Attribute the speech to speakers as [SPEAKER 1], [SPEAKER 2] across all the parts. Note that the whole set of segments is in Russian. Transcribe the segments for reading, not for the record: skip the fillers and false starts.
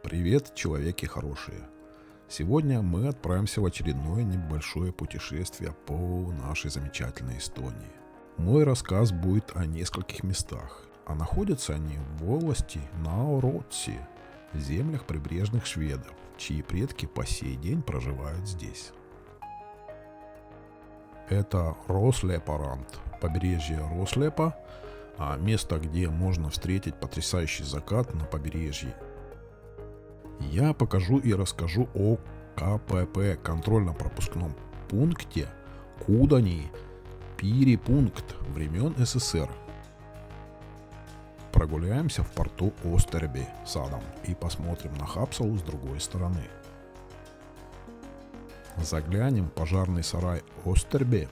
[SPEAKER 1] Привет, человеки хорошие! Сегодня мы отправимся в очередное небольшое путешествие по нашей замечательной Эстонии. Мой рассказ будет о нескольких местах, а находятся они в области Науротси, в землях прибрежных шведов, чьи предки по сей день проживают здесь. Это Рослепарант, побережье Рослепа, место, где можно встретить потрясающий закат на побережье. Я покажу и расскажу о КПП, контрольно-пропускном пункте Кудани Пирипункт времен СССР. Прогуляемся в порту Остерби садом и посмотрим на Хапсалу с другой стороны. Заглянем в пожарный сарай Остерби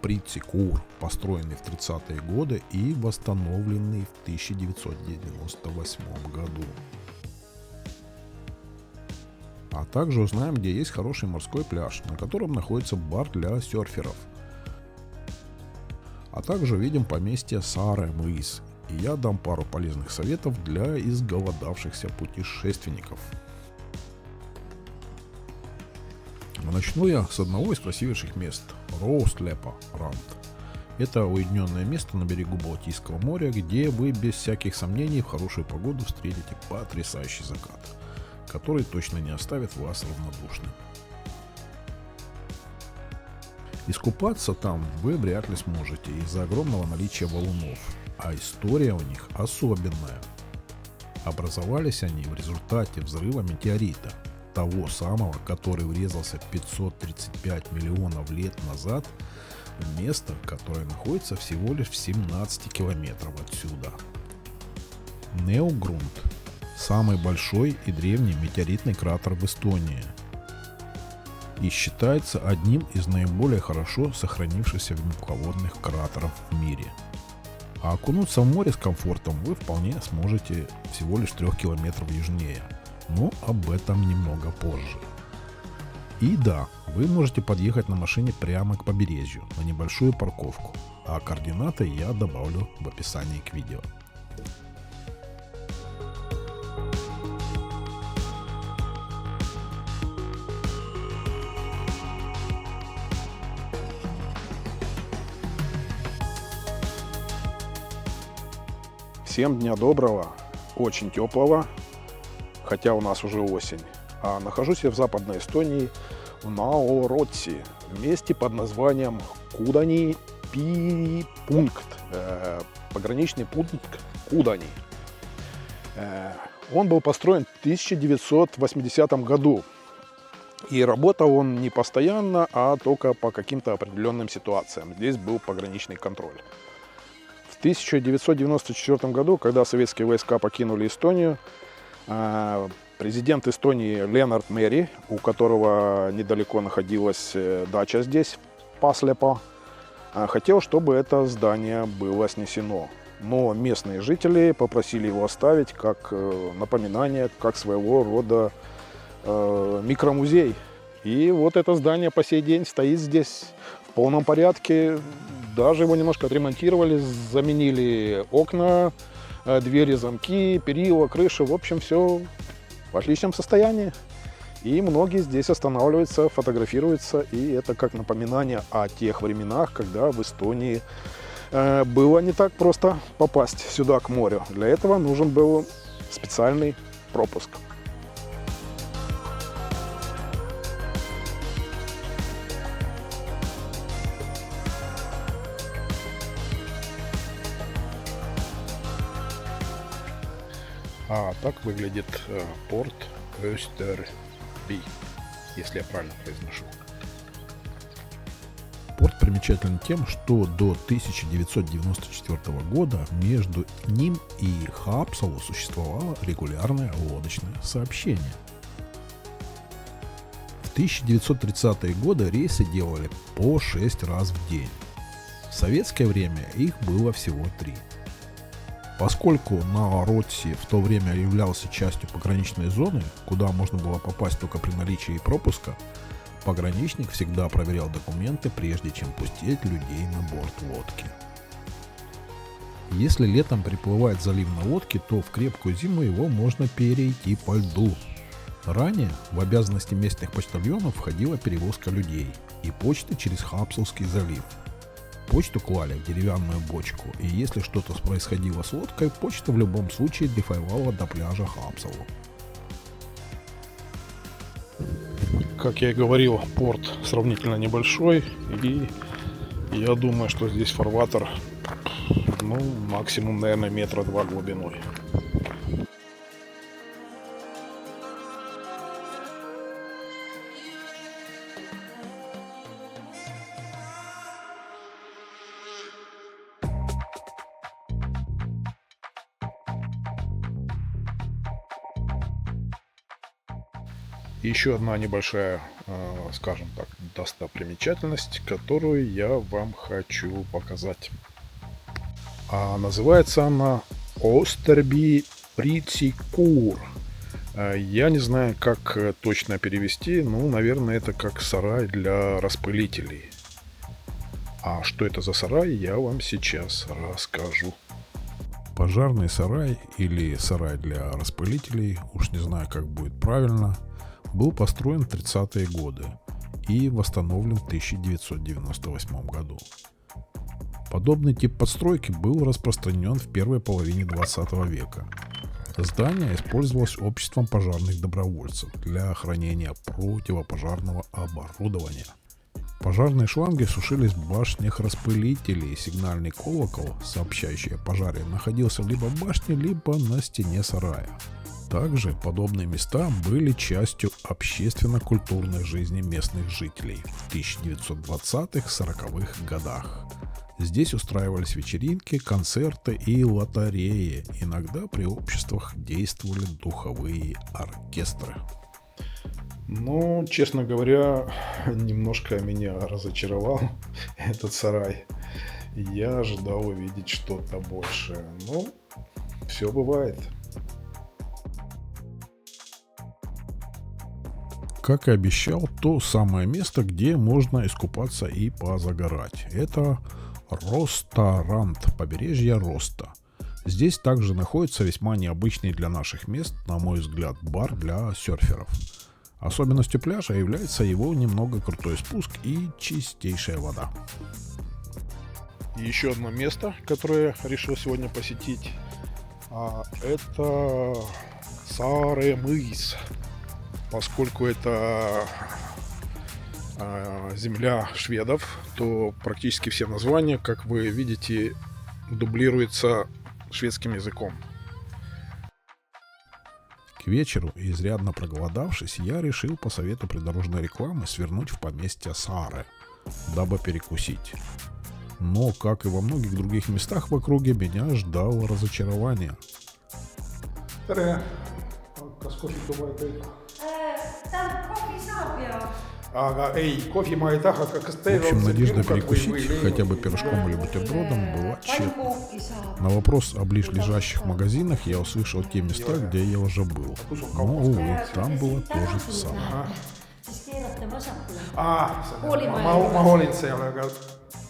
[SPEAKER 1] Притсикур, построенный в 30-е годы и восстановленный в 1998 году. А также узнаем, где есть хороший морской пляж, на котором находится бар для серферов. А также увидим поместье Сааремыйс, и я дам пару полезных советов для изголодавшихся путешественников. Начну я с одного из красивейших мест – Рослепарант. Это уединенное место на берегу Балтийского моря, где вы без всяких сомнений в хорошую погоду встретите потрясающий закат, который точно не оставит вас равнодушным. Искупаться там вы вряд ли сможете из-за огромного наличия валунов, а история у них особенная. Образовались они в результате взрыва метеорита, того самого, который врезался 535 миллионов лет назад в место, которое находится всего лишь в 17 километров отсюда. Неогрунд – самый большой и древний метеоритный кратер в Эстонии и считается одним из наиболее хорошо сохранившихся мелководных кратеров в мире. А окунуться в море с комфортом вы вполне сможете всего лишь 3 километров южнее, но об этом немного позже. И да, вы можете подъехать на машине прямо к побережью, на небольшую парковку, а координаты я добавлю в описании к видео.
[SPEAKER 2] Всем дня доброго, очень теплого, хотя у нас уже осень. Нахожусь я в Западной Эстонии, в Науротси, в месте под названием Кудани Пирипункт, пограничный пункт Кудани. Он был построен в 1980 году, и работал он не постоянно, а только по каким-то определенным ситуациям. Здесь был пограничный контроль. В 1994 году, когда советские войска покинули Эстонию, президент Эстонии Леонард Мери, у которого недалеко находилась дача здесь, Паслепа, хотел, чтобы это здание было снесено. Но местные жители попросили его оставить как напоминание, как своего рода микромузей. И вот это здание по сей день стоит здесь в полном порядке. Даже его немножко отремонтировали, заменили окна, двери, замки, перила, крыша. В общем, все в отличном состоянии. И многие здесь останавливаются, фотографируются. И это как напоминание о тех временах, когда в Эстонии было не так просто попасть сюда, к морю. Для этого нужен был специальный пропуск. Так выглядит порт Österby, если я правильно произношу.
[SPEAKER 1] Порт примечателен тем, что до 1994 года между ним и Хапсалу существовало регулярное лодочное сообщение. В 1930-е годы рейсы делали по 6 раз в день. В советское время их было всего 3. Поскольку Науротси в то время являлся частью пограничной зоны, куда можно было попасть только при наличии пропуска, пограничник всегда проверял документы, прежде чем пустить людей на борт лодки. Если летом приплывает залив на лодке, то в крепкую зиму его можно перейти по льду. Ранее в обязанности местных почтальонов входила перевозка людей и почты через Хапсовский залив. Почту клали в деревянную бочку, и если что-то происходило с лодкой, почта в любом случае дрейфовала до пляжа Хапсову.
[SPEAKER 3] Как я и говорил, порт сравнительно небольшой, и я думаю, что здесь фарватер, максимум, наверное, 2 метра глубиной. Еще одна небольшая, скажем так, достопримечательность, которую я вам хочу показать. Называется она Остерби Прицикур. Я не знаю, как точно перевести, наверное, это как сарай для распылителей. А что это за сарай, я вам сейчас расскажу.
[SPEAKER 1] Пожарный сарай или сарай для распылителей, уж не знаю, как будет правильно, был построен в 30-е годы и восстановлен в 1998 году. Подобный тип постройки был распространен в первой половине 20 века. Здание использовалось обществом пожарных добровольцев для хранения противопожарного оборудования. Пожарные шланги сушились в башнях распылителей, и сигнальный колокол, сообщающий о пожаре, находился либо в башне, либо на стене сарая. Также подобные места были частью общественно-культурной жизни местных жителей в 1920-40-х годах. Здесь устраивались вечеринки, концерты и лотереи. Иногда при обществах действовали духовые оркестры.
[SPEAKER 3] Честно говоря, немножко меня разочаровал этот сарай. Я ожидал увидеть что-то большее. Но все бывает.
[SPEAKER 1] Как и обещал, то самое место, где можно искупаться и позагорать. Это Роста-Рант, побережье Роста. Здесь также находится весьма необычный для наших мест, на мой взгляд, бар для серферов. Особенностью пляжа является его немного крутой спуск и чистейшая вода.
[SPEAKER 3] И еще одно место, которое я решил сегодня посетить, это Сааремыс. Поскольку это земля шведов, то практически все названия, как вы видите, дублируются шведским языком.
[SPEAKER 1] К вечеру, изрядно проголодавшись, я решил по совету придорожной рекламы свернуть в поместье Сааре, дабы перекусить. Но, как и во многих других местах в округе, меня ждало разочарование.
[SPEAKER 3] В общем,
[SPEAKER 1] надежда перекусить хотя бы пирожком или бутербродом была тщетна. На вопрос о ближайших магазинах я услышал те места, где я уже был. Но, увы, там было то же самое.
[SPEAKER 3] ma olin seal, aga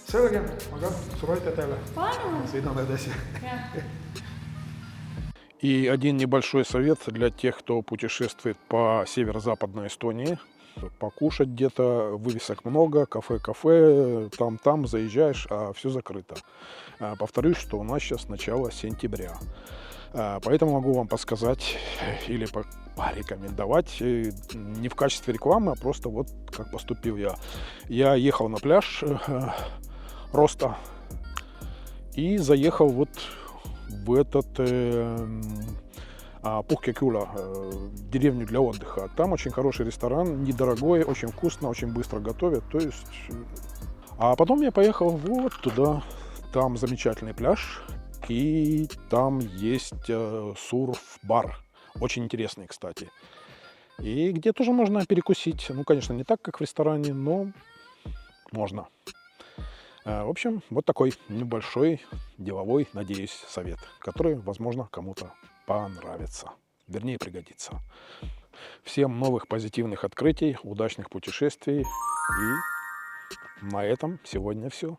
[SPEAKER 3] selge, suur aitäh teile. Sõidan edasi. И один небольшой совет для тех, кто путешествует по северо-западной Эстонии. Покушать где-то, вывесок много, кафе, там заезжаешь, а все закрыто. Повторюсь, что у нас сейчас начало сентября. Поэтому могу вам подсказать или порекомендовать, не в качестве рекламы, а просто вот как поступил я. Я ехал на пляж Роста и заехал вот в этот Пухкекюла, деревню для отдыха. Там очень хороший ресторан, недорогой, очень вкусно, очень быстро готовят. То есть... А потом я поехал вот туда. Там замечательный пляж. И там есть сурф-бар. Очень интересный, кстати. И где тоже можно перекусить. Ну, конечно, не так, как в ресторане, но можно. В общем, вот такой небольшой деловой, надеюсь, совет, который, возможно, кому-то понравится. Вернее, пригодится. Всем новых позитивных открытий, удачных путешествий. И на этом сегодня все.